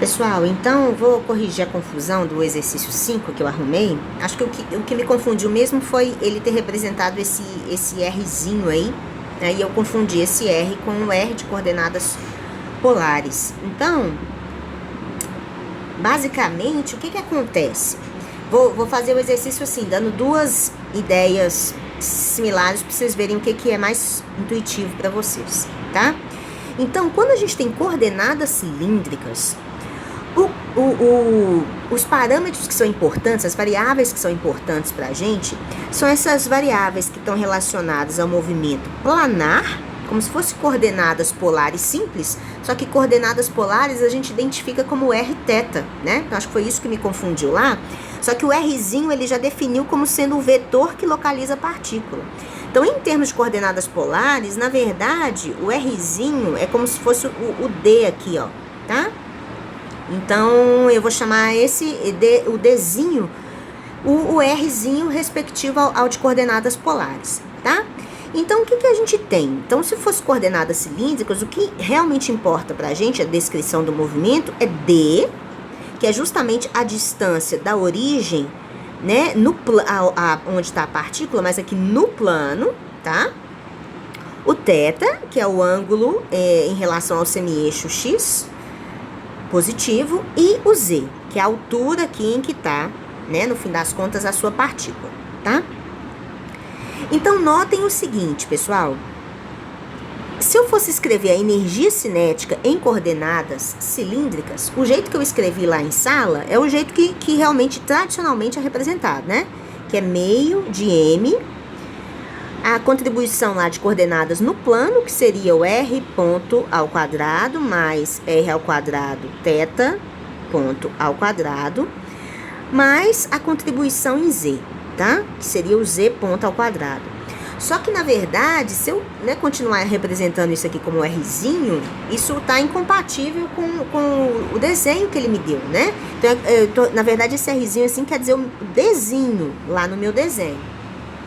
Pessoal, então eu vou corrigir a confusão do exercício 5 que eu arrumei. Acho que o que me confundiu mesmo foi ele ter representado esse Rzinho aí. Aí eu confundi esse R com o R de coordenadas polares. Então, basicamente, o que acontece? Vou fazer o exercício assim, dando duas ideias similares para vocês verem o que é mais intuitivo para vocês, tá? Então, quando a gente tem coordenadas cilíndricas, os parâmetros que são importantes, as variáveis que são importantes para a gente, são essas variáveis que estão relacionadas ao movimento planar, como se fossem coordenadas polares simples, só que coordenadas polares a gente identifica como r θ, né? Então, acho que foi isso que me confundiu lá. Só que o Rzinho ele já definiu como sendo o vetor que localiza a partícula. Então, em termos de coordenadas polares, na verdade, o Rzinho é como se fosse o D aqui, ó, tá? Então, eu vou chamar o Dzinho, o Rzinho respectivo ao de coordenadas polares, tá? Então, o que a gente tem? Então, se fosse coordenadas cilíndricas, o que realmente importa pra gente, a descrição do movimento, é D, que é justamente a distância da origem, né, onde está a partícula, mas aqui no plano, tá? O θ, que é o ângulo em relação ao semi-eixo X, positivo, e o Z, que é a altura aqui em que está, né, no fim das contas, a sua partícula, tá? Então, notem o seguinte, pessoal. Se eu fosse escrever a energia cinética em coordenadas cilíndricas, o jeito que eu escrevi lá em sala é o jeito que realmente, tradicionalmente, é representado, né? Que é meio de M, a contribuição lá de coordenadas no plano, que seria o R ponto ao quadrado, mais R ao quadrado, θ ponto ao quadrado, mais a contribuição em Z, tá? Que seria o Z ponto ao quadrado. Só que, na verdade, se eu, né, continuar representando isso aqui como Rzinho, isso está incompatível com o desenho que ele me deu, né? Então, na verdade, esse Rzinho assim quer dizer o Dzinho lá no meu desenho,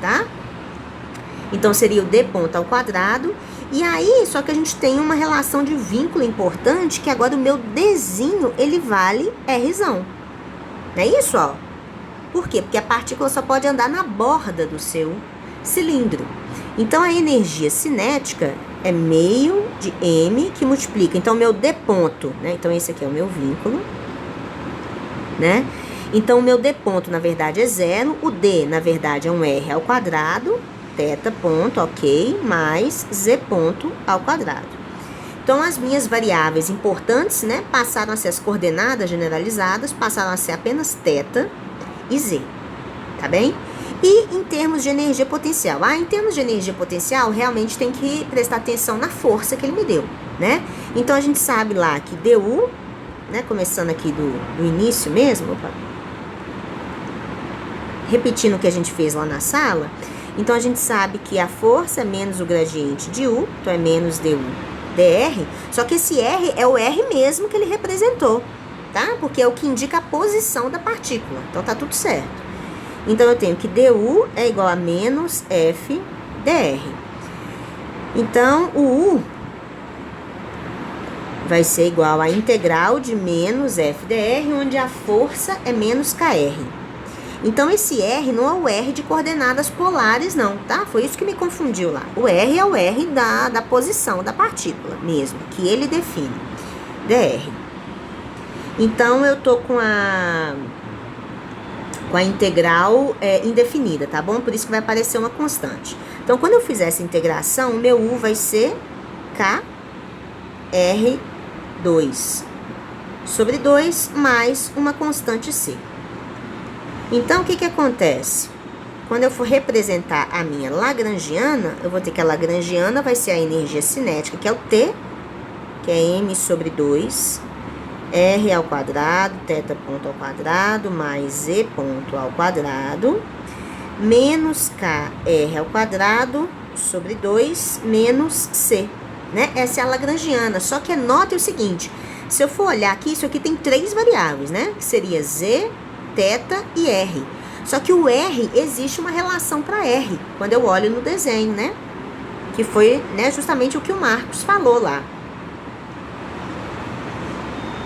tá? Então, seria o D ponto ao quadrado. E aí, só que a gente tem uma relação de vínculo importante, que agora o meu Dzinho, ele vale Rzão. Não é isso, ó? Por quê? Porque a partícula só pode andar na borda do seu cilindro. Então, a energia cinética é meio de M que multiplica. Então, meu D ponto, né? Então, esse aqui é o meu vínculo, né? Então, o meu D ponto, na verdade, é zero. O D, na verdade, é um R ao quadrado, θ ponto, ok, mais Z ponto ao quadrado. Então, as minhas variáveis importantes, né, passaram a ser as coordenadas generalizadas, passaram a ser apenas θ e Z, tá bem? E em termos de energia potencial? Em termos de energia potencial, realmente tem que prestar atenção na força que ele me deu, né? Então, a gente sabe lá que dU, né, começando aqui do início mesmo, opa, repetindo o que a gente fez lá na sala, então, a gente sabe que a força é menos o gradiente de U, então é menos dU dr, só que esse R é o R mesmo que ele representou, tá? Porque é o que indica a posição da partícula, então tá tudo certo. Então, eu tenho que dU é igual a menos F dr. Então, o U vai ser igual a integral de menos F dr, onde a força é menos KR. Então, esse R não é o R de coordenadas polares, não, tá? Foi isso que me confundiu lá. O R é o R da posição da partícula mesmo, que ele define, dr. Então, eu tô com a integral indefinida, tá bom? Por isso que vai aparecer uma constante. Então, quando eu fizer essa integração, o meu U vai ser KR2 sobre 2 mais uma constante C. Então, o que acontece? Quando eu for representar a minha lagrangiana, eu vou ter que a lagrangiana vai ser a energia cinética, que é o T, que é M sobre 2, R ao quadrado, θ ponto ao quadrado, mais Z ponto ao quadrado, menos KR ao quadrado, sobre 2, menos C, né? Essa é a lagrangiana, só que note o seguinte, se eu for olhar aqui, isso aqui tem 3 variáveis, né? Que seria Z, θ e R. Só que o R, existe uma relação para R, quando eu olho no desenho, né? Que foi, né, justamente o que o Marcos falou lá.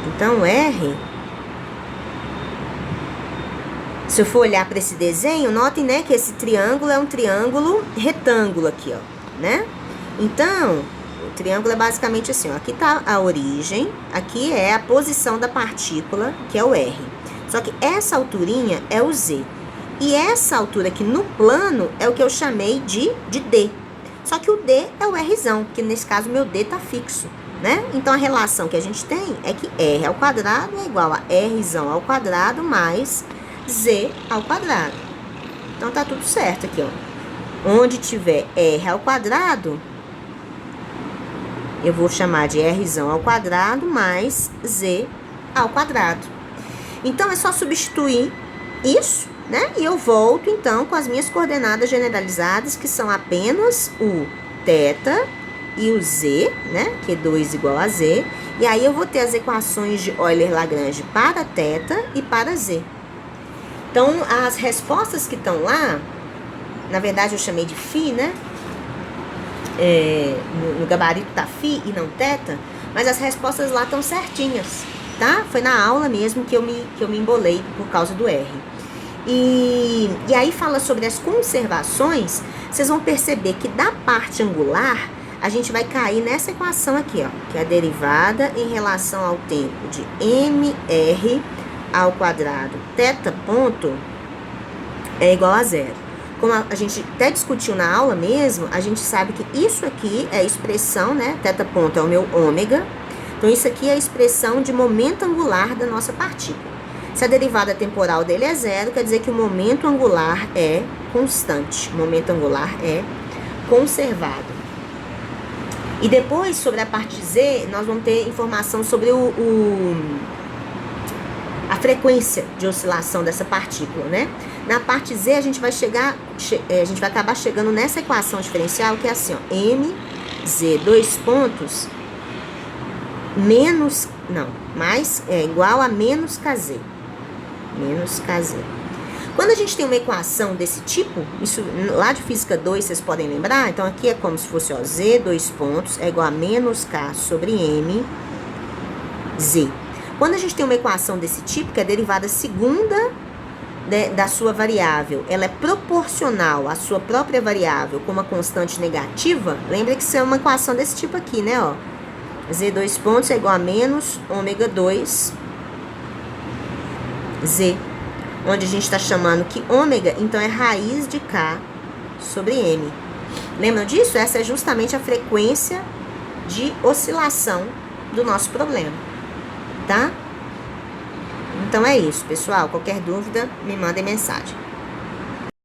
Então, R, se eu for olhar para esse desenho, notem, né, que esse triângulo é um triângulo retângulo aqui, ó, né? Então, o triângulo é basicamente assim, ó, aqui tá a origem, aqui é a posição da partícula, que é o R. Só que essa alturinha é o Z. E essa altura aqui no plano é o que eu chamei de D. Só que o D é o Rzão, que nesse caso meu D tá fixo, né? Então a relação que a gente tem é que R ao quadrado é igual a Rzão ao quadrado mais Z ao quadrado. Então tá tudo certo aqui, ó. Onde tiver R ao quadrado, eu vou chamar de Rzão ao quadrado mais Z ao quadrado. Então é só substituir isso, né? E eu volto, então, com as minhas coordenadas generalizadas, que são apenas o θ e o Z, né? Que é 2 igual a Z. E aí eu vou ter as equações de Euler-Lagrange para θ e para Z. Então, as respostas que estão lá, na verdade eu chamei de φ, né? No gabarito tá φ e não θ, mas as respostas lá estão certinhas, tá? Foi na aula mesmo que eu me embolei por causa do R. E aí fala sobre as conservações, vocês vão perceber que da parte angular, a gente vai cair nessa equação aqui, ó, que é a derivada em relação ao tempo de mr ao quadrado θ ponto é igual a zero. Como a gente até discutiu na aula mesmo, a gente sabe que isso aqui é a expressão, né, θ ponto é o meu ômega, então isso aqui é a expressão de momento angular da nossa partícula. Se a derivada temporal dele é zero, quer dizer que o momento angular é constante, o momento angular é conservado. E depois, sobre a parte Z, nós vamos ter informação sobre a frequência de oscilação dessa partícula, né? Na parte Z, a gente vai acabar chegando nessa equação diferencial, que é assim, ó, mz, dois pontos, mais é igual a menos kz. Menos kz. Quando a gente tem uma equação desse tipo, isso lá de física 2 vocês podem lembrar, então aqui é como se fosse, ó, z, dois pontos, é igual a menos k sobre m, z. Quando a gente tem uma equação desse tipo, que é a derivada segunda da sua variável, ela é proporcional à sua própria variável com uma constante negativa, lembra que isso é uma equação desse tipo aqui, né, ó. Z, dois pontos, é igual a menos ômega 2 Z, onde a gente está chamando que ômega, então, é raiz de K sobre M. Lembram disso? Essa é justamente a frequência de oscilação do nosso problema, tá? Então é isso, pessoal. Qualquer dúvida, me mandem mensagem.